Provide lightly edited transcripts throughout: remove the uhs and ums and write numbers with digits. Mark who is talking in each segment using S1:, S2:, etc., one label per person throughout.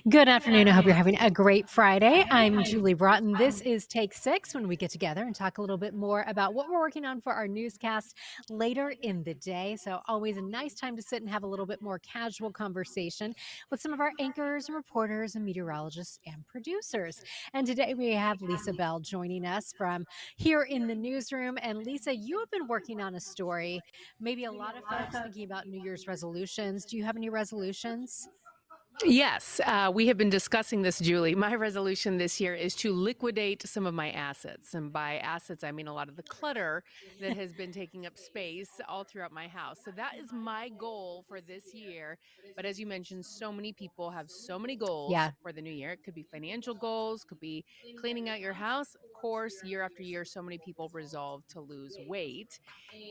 S1: Good afternoon. I hope you're having a great Friday. I'm Julie Broughton. This is Take Six, when we get together and talk a little bit more about what we're working on for our newscast later in the day. So, always a nice time to sit and have a little bit more casual conversation with some of our anchors and reporters and meteorologists and producers. And today we have Lisa Bell joining us from here in the newsroom. And Lisa, you have been working on a story. Maybe a lot of folks thinking about New Year's resolutions. Do you have any resolutions?
S2: Yes, we have been discussing this, Julie. My resolution this year is to liquidate some of my assets. And by assets, I mean a lot of the clutter that has been taking up space all throughout my house. So that is my goal for this year. But as you mentioned, so many people have so many goals
S1: Yeah.
S2: for the new year. It could be financial goals, could be cleaning out your house. Of course, year after year, so many people resolve to lose weight.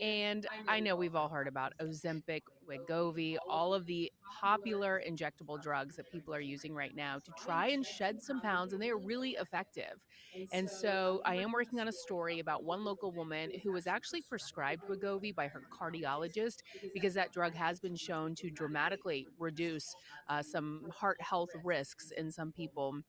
S2: And I know we've all heard about Ozempic, Wegovy, all of the popular injectable drugs that people are using right now to try and shed some pounds, and they are really effective. And so I am working on a story about one local woman who was actually prescribed Wegovy by her cardiologist because that drug has been shown to dramatically reduce some heart health risks in some people.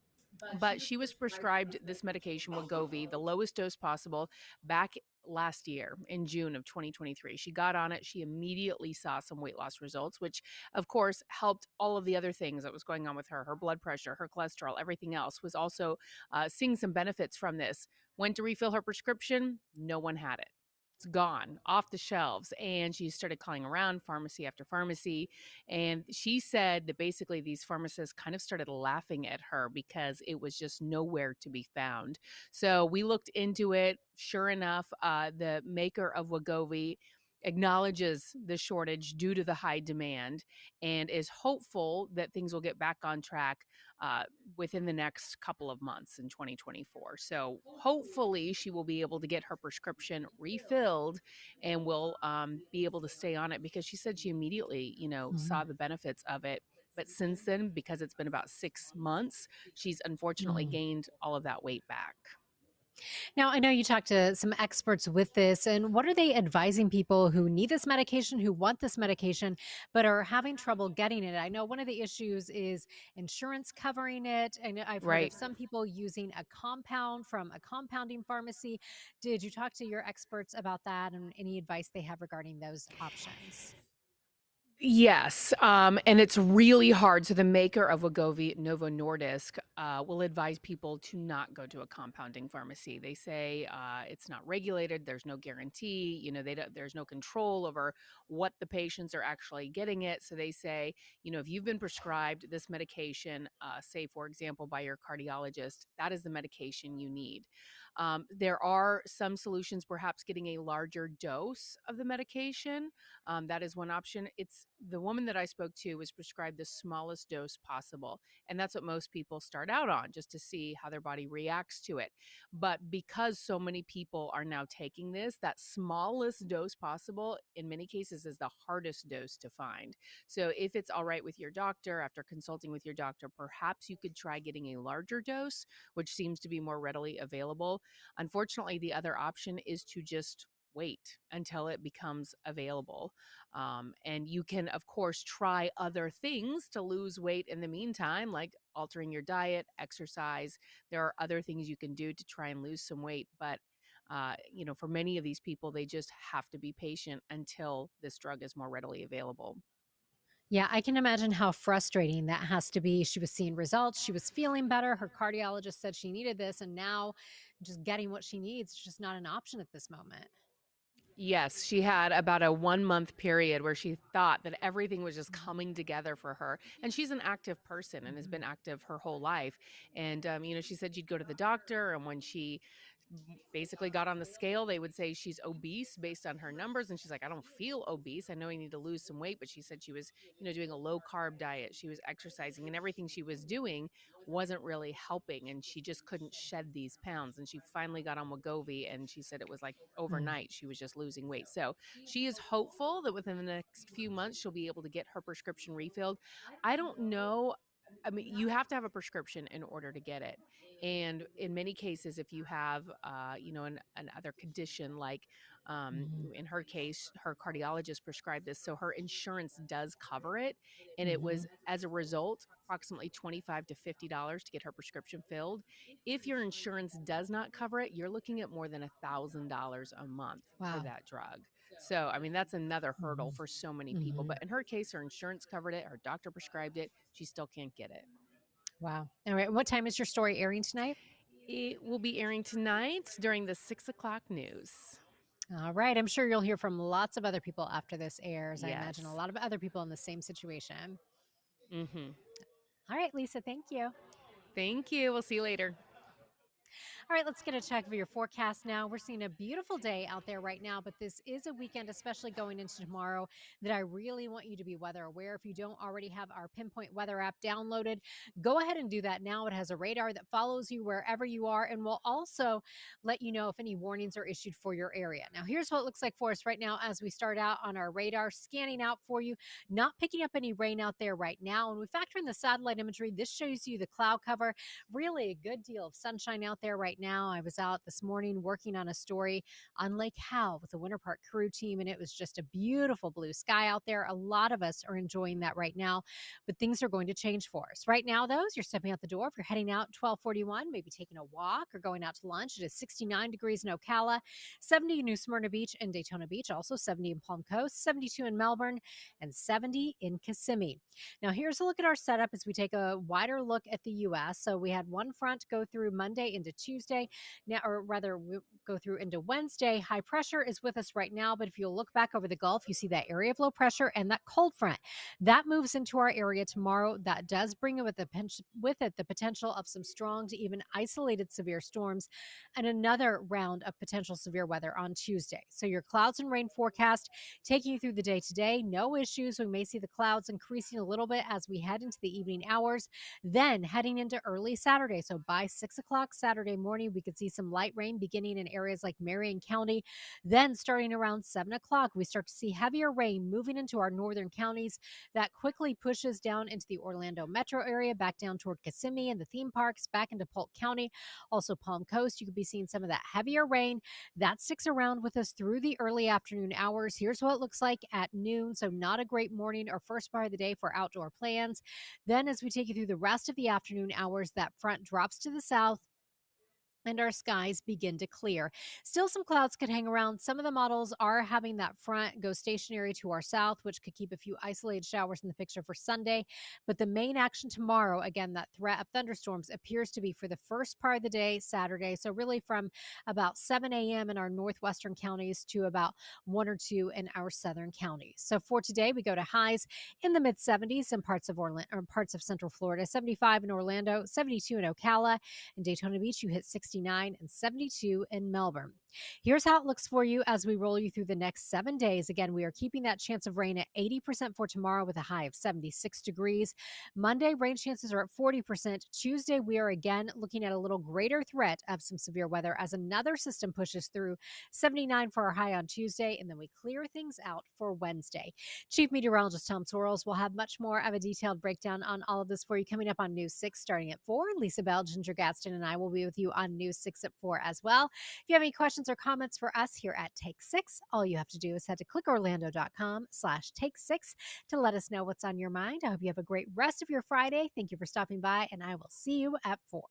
S2: But she was prescribed this medication, Wegovy, the lowest dose possible, back last year in June of 2023. She got on it. She immediately saw some weight loss results, which of course helped all of the other things that was going on with her. Her blood pressure, her cholesterol, everything else was also seeing some benefits from this. Went to refill her prescription. No one had it. It's gone off the shelves. And she started calling around pharmacy after pharmacy. And she said that basically these pharmacists kind of started laughing at her because it was just nowhere to be found. So we looked into it. Sure enough, the maker of Wegovy acknowledges the shortage due to the high demand and is hopeful that things will get back on track uh, within the next couple of months in 2024. So hopefully she will be able to get her prescription refilled and will be able to stay on it because she said she immediately, saw
S1: Mhm.
S2: the benefits of it. But since then, because it's been about 6 months, she's unfortunately
S1: Mm.
S2: gained all of that weight back.
S1: Now, I know you talked to some experts with this, and what are they advising people who need this medication, who want this medication, but are having trouble getting it? I know one of the issues is insurance covering it. And I've heard of
S2: Right.
S1: some people using a compound from a compounding pharmacy. Did you talk to your experts about that and any advice they have regarding those options?
S2: Yes, and it's really hard. So the maker of Wegovy, Novo Nordisk, will advise people to not go to a compounding pharmacy. They say it's not regulated. There's no guarantee. There's no control over what the patients are actually getting it. So they say, if you've been prescribed this medication, say for example by your cardiologist, that is the medication you need. There are some solutions, perhaps getting a larger dose of the medication. That is one option. It's the woman that I spoke to was prescribed the smallest dose possible. And that's what most people start out on, just to see how their body reacts to it. But because so many people are now taking this, that smallest dose possible in many cases is the hardest dose to find. So if it's all right with your doctor, after consulting with your doctor, perhaps you could try getting a larger dose, which seems to be more readily available. Unfortunately, the other option is to just wait until it becomes available. And you can, of course, try other things to lose weight in the meantime, like altering your diet, exercise. There are other things you can do to try and lose some weight. But, for many of these people, they just have to be patient until this drug is more readily available.
S1: Yeah, I can imagine how frustrating that has to be. She was seeing results, she was feeling better. Her cardiologist said she needed this, and now just getting what she needs is just not an option at this moment.
S2: Yes, she had about a 1 month period where she thought that everything was just
S1: Mhm.
S2: coming together for her. And she's an active person and has
S1: Mhm.
S2: been active her whole life. And, she said she'd go to the doctor. And when she basically got on the scale, they would say she's obese based on her numbers. And she's like, I don't feel obese. I know I need to lose some weight. But she said she was, doing a low carb diet. She was exercising and everything she was doing wasn't really helping. And she just couldn't shed these pounds. And she finally got on Wegovy. And she said it was like
S1: Mm.
S2: overnight she was just losing weight. So she is hopeful that within the next few months she'll be able to get her prescription refilled. I don't know. I mean, you have to have a prescription in order to get it. And in many cases, if you have, an other condition like
S1: Mhm.
S2: In her case, her cardiologist prescribed this, so her insurance does cover it, and it was,
S1: Mhm.
S2: as a result, approximately $25 to $50 to get her prescription filled. If your insurance does not cover it, you're looking at more than $1,000 a month for
S1: Wow.
S2: that drug. So, I mean, that's another hurdle
S1: Mhm.
S2: for so many people, but
S1: Mhm.
S2: in her case, her insurance covered it, her doctor prescribed it, she still can't get it.
S1: Wow. All right. What time is your story airing tonight?
S2: It will be airing tonight during the 6 o'clock news.
S1: All right. I'm sure you'll hear from lots of other people after this airs. I imagine a
S2: Yes.
S1: lot of other people in the same situation.
S2: Mhm.
S1: All right, Lisa, thank you.
S2: Thank you. We'll see you later.
S1: All right, let's get a check of your forecast now. We're seeing a beautiful day out there right now, but this is a weekend, especially going into tomorrow, that I really want you to be weather aware. If you don't already have our Pinpoint Weather app downloaded, go ahead and do that now. It has a radar that follows you wherever you are and will also let you know if any warnings are issued for your area. Now, here's what it looks like for us right now as we start out on our radar, scanning out for you, not picking up any rain out there right now. And we factor in the satellite imagery. This shows you the cloud cover. Really a good deal of sunshine out there right now. I was out this morning working on a story on Lake Howe with the Winter Park crew team, and it was just a beautiful blue sky out there. A lot of us are enjoying that right now, but things are going to change for us. Right now, though, as you're stepping out the door, if you're heading out 1241, maybe taking a walk or going out to lunch, it is 69 degrees in Ocala, 70 in New Smyrna Beach and Daytona Beach, also 70 in Palm Coast, 72 in Melbourne, and 70 in Kissimmee. Now, here's a look at our setup as we take a wider look at the U.S. So we had one front go through Monday into Tuesday, now, or rather, we go through into Wednesday. High pressure is with us right now, but if you'll look back over the Gulf, you see that area of low pressure and that cold front that moves into our area tomorrow. That does bring it with it the potential of some strong to even isolated severe storms and another round of potential severe weather on Tuesday. So your clouds and rain forecast taking you through the day today, no issues. We may see the clouds increasing a little bit as we head into the evening hours. Then heading into early Saturday. So by 6 o'clock Saturday morning, we could see some light rain beginning in areas like Marion County. Then starting around 7 o'clock, we start to see heavier rain moving into our northern counties. That quickly pushes down into the Orlando metro area, back down toward Kissimmee and the theme parks, back into Polk County. Also, Palm Coast, you could be seeing some of that heavier rain. That sticks around with us through the early afternoon hours. Here's what it looks like at noon. So, not a great morning or first part of the day for outdoor plans. Then, as we take you through the rest of the afternoon hours, that front drops to the south and our skies begin to clear. Still, some clouds could hang around. Some of the models are having that front go stationary to our south, which could keep a few isolated showers in the picture for Sunday. But the main action tomorrow, again, that threat of thunderstorms appears to be for the first part of the day, Saturday. So, really from about 7 a.m. in our northwestern counties to about 1 or 2 in our southern counties. So, for today, we go to highs in the mid 70s in parts of Orlando or parts of Central Florida, 75 in Orlando, 72 in Ocala. In Daytona Beach, you hit 69 and 72 in Melbourne. Here's how it looks for you as we roll you through the next 7 days. Again, we are keeping that chance of rain at 80% for tomorrow with a high of 76 degrees. Monday, rain chances are at 40%. Tuesday, we are again looking at a little greater threat of some severe weather as another system pushes through, 79 for our high on Tuesday, and then we clear things out for Wednesday. Chief Meteorologist Tom Sorrells will have much more of a detailed breakdown on all of this for you coming up on News 6 starting at 4. Lisa Bell, Ginger Gaston, and I will be with you on News 6 at 4 as well. If you have any questions or comments for us here at Take 6, all you have to do is head to clickorlando.com/take6 to let us know what's on your mind. I hope you have a great rest of your Friday. Thank you for stopping by, and I will see you at 4.